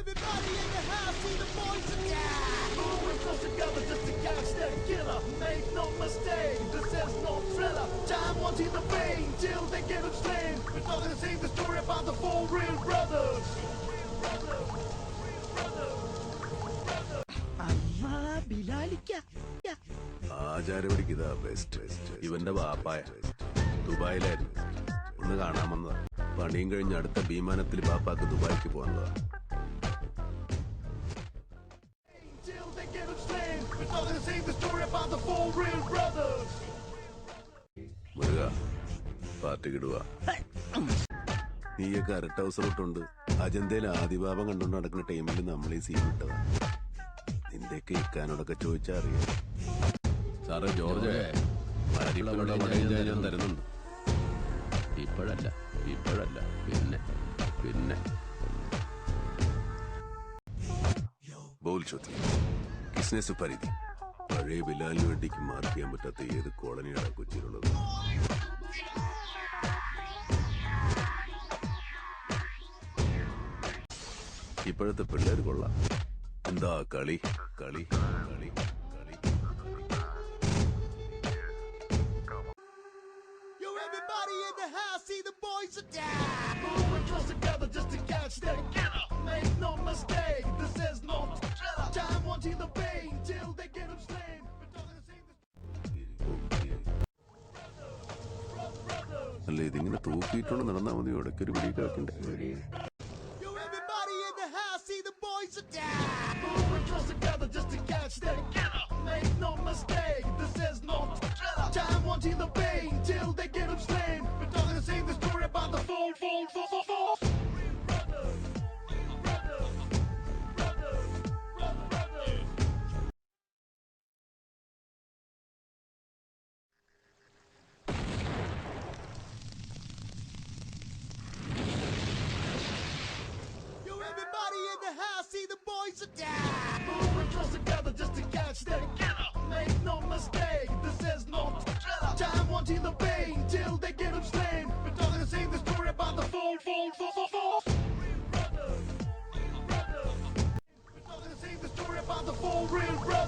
everybody in the house, see the boys again. Moving close together just to catch that killer. Make no mistake, this is no thriller. Time wanting the pain till they get him slain. We're talking the same story about the four real brothers. അമ്മാ ബിലാലിക്ക ആചാരപടിക്ക് ഇതാ best. ഇവന്റെ ബാപ്പായ ദുബായിലായിരുന്നു. ഒന്ന് കാണാമെന്നതാ. പണിയും കഴിഞ്ഞ് അടുത്ത വിമാനത്തിൽ ബാപ്പാക്ക് ദുബായിക്ക് പോകുന്നതാ. മുരുക പാർട്ടിക്കിടുക. നീയൊക്കെ അരട്ട ഹൗസ് റൂട്ടുണ്ട് അജന്തയിൽ ആദിഭാവം കണ്ടുകൊണ്ട് നടക്കുന്ന ടൈമിൽ നമ്മൾ ഈ സീൻ ഇട്ടതാ. നിന്റെയൊക്കെ ഇക്കാനോടൊക്കെ ചോദിച്ചാ അറിയാം. സാറേ ജോർജ് തരുന്നുണ്ട്. ഇപ്പോഴല്ല പിന്നെ ബോൾ ചോദ്യം. കിസ്നെ സുപരിധി പഴയ ബിലാലിന് വേണ്ടിക്ക് മാർക്ക് ചെയ്യാൻ പറ്റാത്ത ഏത് കോളനിയാണ് കൊച്ചിയിലുള്ളത്? ഇപ്പോഴത്തെ പിള്ളേർ കൊള്ളാം. എന്താ കളി കളി കളി കളി. Yo, everybody in the house, see the boys again. Moving close together just to catch that killer. Make no mistake, this is no thriller. Time wanting the pain till they get him slain. We're talking the same. അല്ല ഇതിങ്ങനെ തൂക്കിയിട്ടുണ്ട് നടന്നാ മതി. ഇടയ്ക്കൊരു പിടി കാക്കണ്ടേ? Yo, everybody in the house, see the boys again. Moving close together just to catch that killer. Make no mistake, this is no thriller. Time wanting the pain till they get him slain. We're talking the same story about the four. Yo, everybody in the house, see the boys again. Moving close together just to catch that killer. Make no mistake, this is no thriller. Time wanting the pain till they get him slain. We're talking the same story about the four. We're talking the same story about the four real brothers.